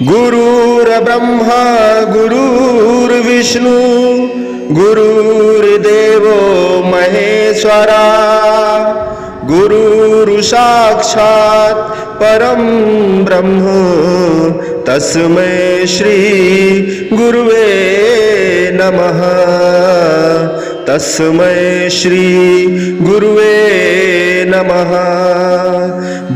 गुरुर्ब्रह्मा गुरुर्विष्णु गुरुर्देवो महेश्वरा गुरुर्साक्षात् परं ब्रह्म तस्मै श्री गुरुवे नमः। तस्मै श्री गुरुवे नमः।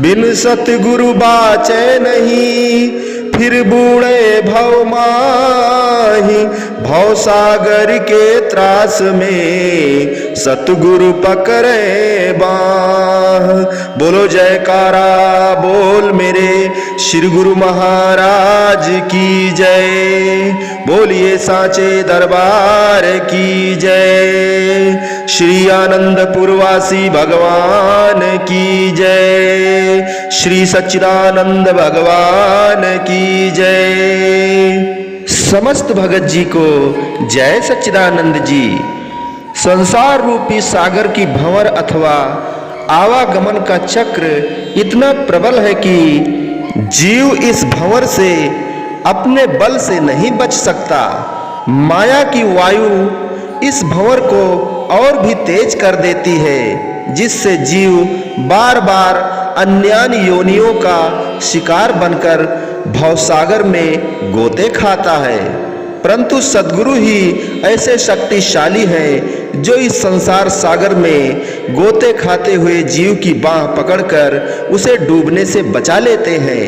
बिन सतगुरु बाचे नहीं, फिर बूढ़े भव माही। भव सागर के त्रास में सतगुरु पकड़े बाह। बोलो जयकारा बोल मेरे श्री गुरु महाराज की जय। बोलिए साचे दरबार की जय। श्री आनंदपुरवासी भगवान की जय। श्री सच्चिदानंद भगवान की जय। समस्त भगत जी को जय सच्चिदानंद जी। संसार रूपी सागर की भंवर अथवा आवागमन का चक्र इतना प्रबल है कि जीव इस भंवर से अपने बल से नहीं बच सकता। माया की वायु इस भंवर को और भी तेज कर देती है, जिससे जीव बार बार अन्यान योनियों का शिकार बनकर भवसागर में गोते खाता है। परंतु सद्गुरु ही ऐसे शक्तिशाली हैं जो इस संसार सागर में गोते खाते हुए जीव की बाह पकड़कर उसे डूबने से बचा लेते हैं।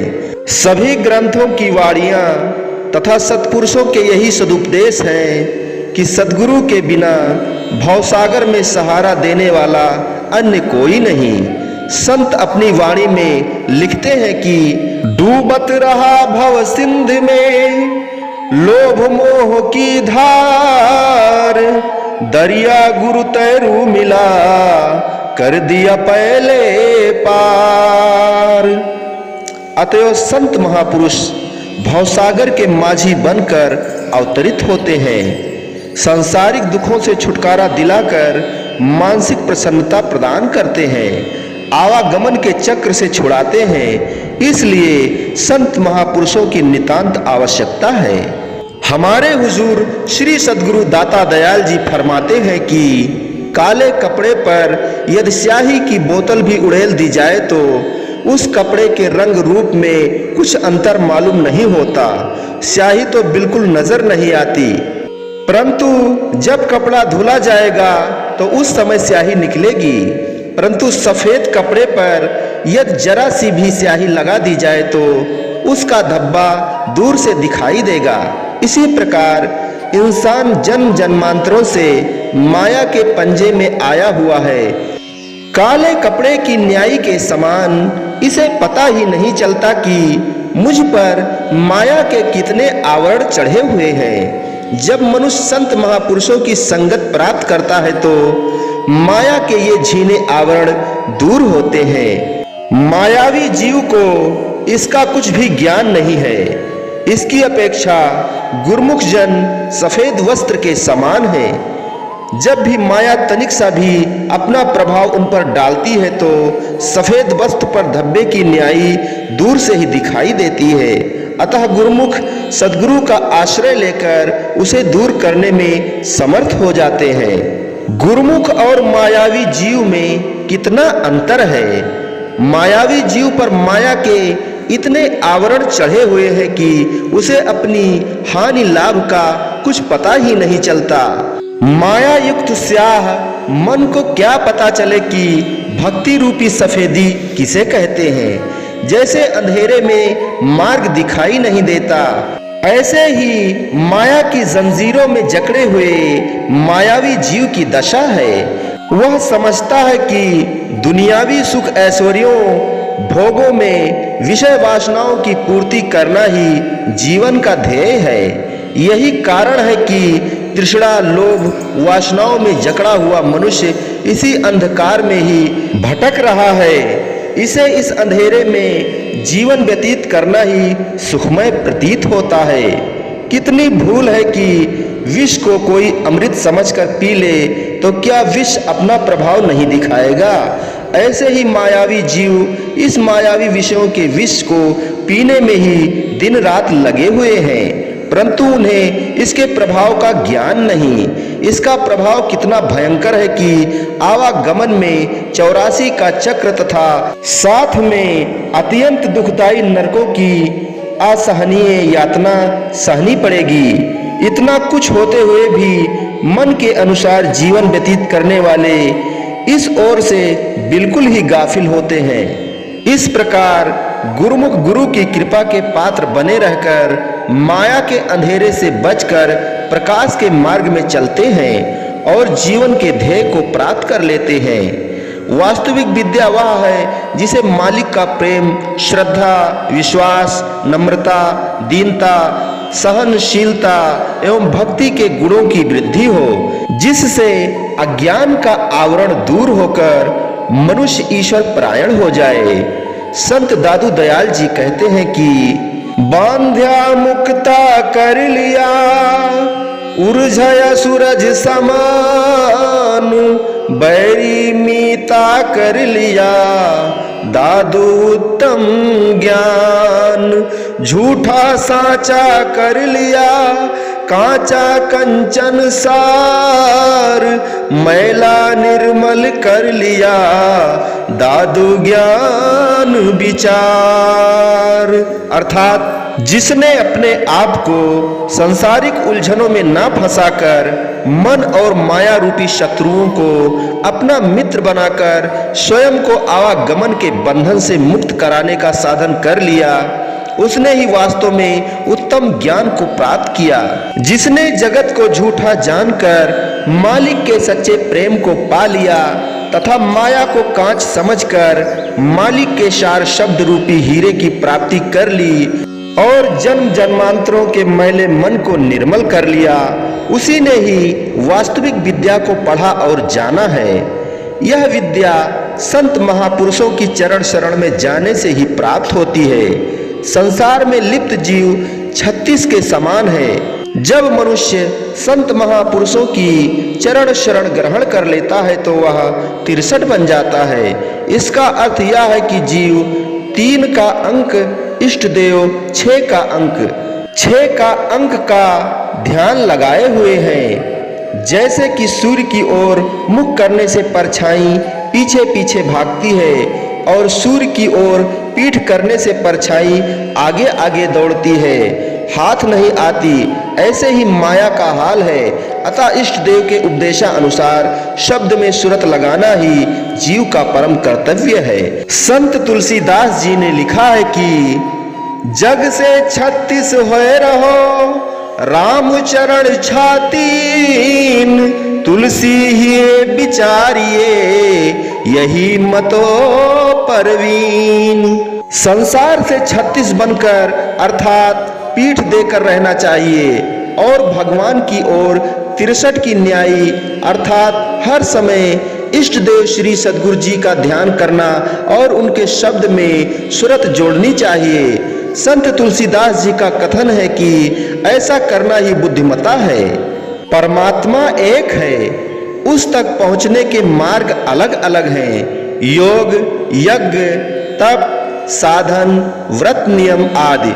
सभी ग्रंथों की वाणियां तथा सत्पुरुषों के यही सदुपदेश हैं कि सद्गुरु के बिना भवसागर में सहारा देने वाला अन्य कोई नहीं। संत अपनी वाणी में लिखते हैं कि डूबत रहा भव सिंध में लोभ मोह की धार। दरिया गुरु तैरू मिला कर दिया पहले पार। अतएव संत महापुरुष भवसागर के माझी बनकर अवतरित होते हैं। सांसारिक दुखों से छुटकारा दिलाकर मानसिक प्रसन्नता प्रदान करते हैं, आवागमन के चक्र से छुड़ाते हैं। इसलिए संत महापुरुषों की नितांत आवश्यकता है। हमारे हुजूर श्री सद्गुरु दाता दयाल जी फरमाते हैं कि काले कपड़े पर यदि स्याही की बोतल भी उड़ेल दी जाए तो उस कपड़े के रंग रूप में कुछ अंतर मालूम नहीं होता। स्याही तो बिल्कुल नजर नहीं आती, परंतु जब कपड़ा धुला जाएगा तो उस समय स्याही निकलेगी। परंतु सफेद कपड़े पर यदि जरा सी भी स्याही लगा दी जाए तो उसका धब्बा दूर से दिखाई देगा। इसी प्रकार इंसान जन्म जन्मांतरों से माया के पंजे में आया हुआ है। काले कपड़े की न्यायी के समान इसे पता ही नहीं चलता कि मुझ पर माया के कितने आवरण चढ़े हुए हैं। जब मनुष्य संत महापुरुषों की संगत प्राप्त करता है तो माया के ये झीने आवरण दूर होते हैं। मायावी जीव को इसका कुछ भी ज्ञान नहीं है। इसकी अपेक्षा गुरुमुख जन सफेद वस्त्र के समान है। जब भी माया तनिक सा भी अपना प्रभाव उन पर डालती है तो सफेद वस्त्र पर धब्बे की न्यायी दूर से ही दिखाई देती है। अतः गुरुमुख सद्गुरु का आश्रय लेकर उसे दूर करने में समर्थ हो जाते हैं। गुरुमुख और मायावी जीव में कितना अंतर है। मायावी जीव पर माया के इतने आवरण चढ़े हुए हैं कि उसे अपनी हानि लाभ का कुछ पता ही नहीं चलता। माया युक्त स्याह मन को क्या पता चले कि भक्ति रूपी सफेदी किसे कहते हैं। जैसे अंधेरे में मार्ग दिखाई नहीं देता, ऐसे ही माया की जंजीरों में जकड़े हुए मायावी जीव की दशा है। वह समझता है कि दुनियावी सुख ऐश्वर्यों भोगों में विषय वासनाओं की पूर्ति करना ही जीवन का ध्येय है। यही कारण है कि तृष्णा लोभ वासनाओं में जकड़ा हुआ मनुष्य इसी अंधकार में ही भटक रहा है। इसे इस अंधेरे में जीवन व्यतीत करना ही सुखमय प्रतीत होता है। कितनी भूल है कि विष को कोई अमृत समझकर पी ले तो क्या विष अपना प्रभाव नहीं दिखाएगा। ऐसे ही मायावी जीव इस मायावी विषयों के विष को पीने में ही दिन रात लगे हुए हैं, परंतु उन्हें इसके प्रभाव का ज्ञान नहीं। इसका प्रभाव कितना भयंकर है कि आवागमन में 84 का चक्र तथा साथ में अत्यंत दुखदायी नरकों की असहनीय यातना सहनी पड़ेगी। इतना कुछ होते हुए भी मन के अनुसार जीवन व्यतीत करने वाले इस ओर से बिल्कुल ही गाफिल होते हैं। इस प्रकार गुरुमुख गुरु की कृपा के पात्र बने रहकर माया के अंधेरे से बचकर प्रकाश के मार्ग में चलते हैं और जीवन के ध्येय को प्राप्त कर लेते हैं। वास्तविक विद्या वह है जिसे मालिक का प्रेम, श्रद्धा, विश्वास, नम्रता, दीनता, सहनशीलता एवं भक्ति के गुणों की वृद्धि हो, जिससे अज्ञान का आवरण दूर होकर मनुष्य ईश्वर परायण हो जाए। संत दादू दयाल जी कहते हैं कि बांध्या मुक्ता कर लिया उर्झया सूरज समान, बैरी मीता कर लिया दादू उत्तम ज्ञान, झूठा साचा कर लिया कांचा कंचन सार, मैला निर्मल कर लिया दादू ज्ञान विचार। अर्थात जिसने अपने आप को सांसारिक उलझनों में ना फंसाकर मन और माया रूपी शत्रुओं को अपना मित्र बनाकर स्वयं को आवागमन के बंधन से मुक्त कराने का साधन कर लिया, उसने ही वास्तव में उत्तम ज्ञान को प्राप्त किया। जिसने जगत को झूठा जानकर मालिक के सच्चे प्रेम को पा लिया तथा माया को कांच समझकर मालिक के सार शब्द रूपी हीरे की प्राप्ति कर ली और जन्म जन्मांतरों के मैले मन को निर्मल कर लिया, उसी ने ही वास्तविक विद्या को पढ़ा और जाना है। यह विद्या संत महापुरुषों की चरण शरण में जाने से ही प्राप्त होती है। संसार में लिप्त जीव 36 के समान है। जब मनुष्य संत महापुरुषों की चरण शरण ग्रहण कर लेता है तो वह 63 बन जाता है। इसका अर्थ यह है कि जीव 3 का अंक इष्ट देव 6 का अंक 6 का अंक का ध्यान लगाए हुए हैं। जैसे कि सूर्य की ओर मुख करने से परछाई पीछे पीछे भागती है और सूर्य की ओर पीठ करने से परछाई आगे आगे दौड़ती है, हाथ नहीं आती, ऐसे ही माया का हाल है। अतः इष्ट देव के उपदेशानुसार शब्द में सूरत लगाना ही जीव का परम कर्तव्य है। संत तुलसीदास जी ने लिखा है कि जग से 36 होए रहो, राम चरण छातीन, तुलसी ही विचारिए यही मतो परवीन। संसार से 36 बनकर अर्थात पीठ देकर रहना चाहिए और भगवान की ओर 63 की न्यायी अर्थात हर समय इष्ट देव श्री सद्गुरु जी का ध्यान करना और उनके शब्द में सूरत जोड़नी चाहिए। संत तुलसीदास जी का कथन है कि ऐसा करना ही बुद्धिमता है। परमात्मा एक है, उस तक पहुंचने के मार्ग अलग अलग हैं। योग, यज्ञ, तप, साधन, व्रत, नियम आदि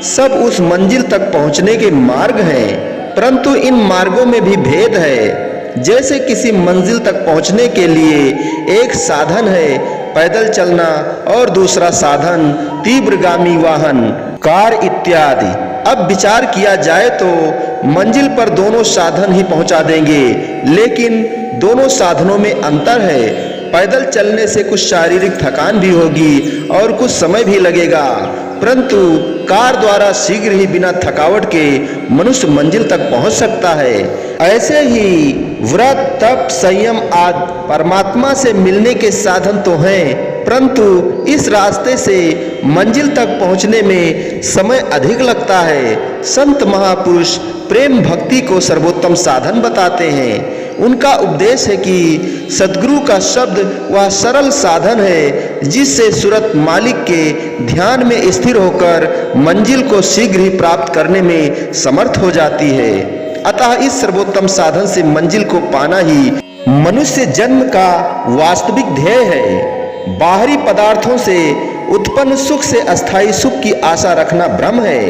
सब उस मंजिल तक पहुंचने के मार्ग हैं, परंतु इन मार्गों में भी भेद है। जैसे किसी मंजिल तक पहुंचने के लिए एक साधन है पैदल चलना और दूसरा साधन तीव्रगामी वाहन, कार इत्यादि। अब विचार किया जाए तो मंजिल पर दोनों साधन ही पहुंचा देंगे, लेकिन दोनों साधनों में अंतर है। पैदल चलने से कुछ शारीरिक थकान भी होगी और कुछ समय भी लगेगा, परंतु कार द्वारा शीघ्र ही बिना थकावट के मनुष्य मंजिल तक पहुंच सकता है। ऐसे ही व्रत, तप, संयम आदि परमात्मा से मिलने के साधन तो हैं, परंतु इस रास्ते से मंजिल तक पहुंचने में समय अधिक लगता है। संत महापुरुष प्रेम भक्ति को सर्वोत्तम साधन बताते हैं। उनका उपदेश है कि सद्गुरु का शब्द वह सरल साधन है जिससे सूरत मालिक के ध्यान में स्थिर होकर मंजिल को शीघ्र ही प्राप्त करने में समर्थ हो जाती है। अतः इस सर्वोत्तम साधन से मंजिल को पाना ही मनुष्य जन्म का वास्तविक ध्येय है। बाहरी पदार्थों से उत्पन्न सुख से अस्थायी सुख की आशा रखना भ्रम है।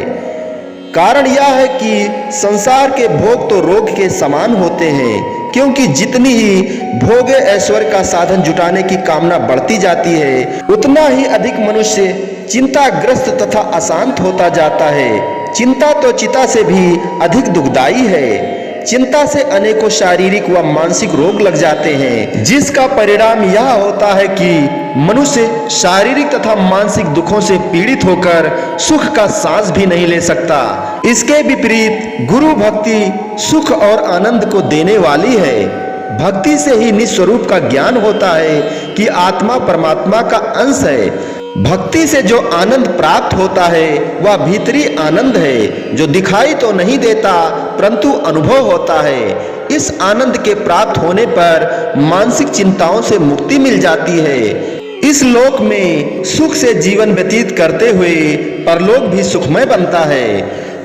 कारण यह है कि संसार के भोग तो रोग के समान होते हैं, क्योंकि जितनी ही भोग ऐश्वर्य का साधन जुटाने की कामना बढ़ती जाती है, उतना ही अधिक मनुष्य चिंताग्रस्त तथा अशांत होता जाता है। चिंता तो चिता से भी अधिक दुखदायी है। चिंता से अनेकों शारीरिक व मानसिक रोग लग जाते हैं, जिसका परिणाम यह होता है कि मनुष्य शारीरिक तथा मानसिक दुखों से पीड़ित होकर सुख का सांस भी नहीं ले सकता। इसके विपरीत गुरु भक्ति सुख और आनंद को देने वाली है। भक्ति से ही निस्वरूप का ज्ञान होता है कि आत्मा परमात्मा का अंश है। भक्ति से जो आनंद प्राप्त होता है वह भीतरी आनंद है, जो दिखाई तो नहीं देता परंतु अनुभव होता है। इस आनंद के प्राप्त होने पर मानसिक चिंताओं से मुक्ति मिल जाती है। इस लोक में सुख से जीवन व्यतीत करते हुए परलोक भी सुखमय बनता है।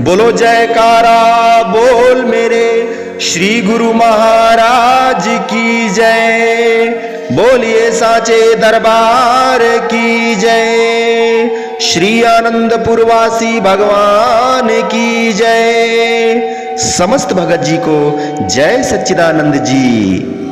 बोलो जयकारा बोल मेरे श्री गुरु महाराज की जय। बोलिए साचे दरबार की जय। श्री आनंदपुरवासी भगवान की जय। समस्त भगत जी को जय सच्चिदानंद जी।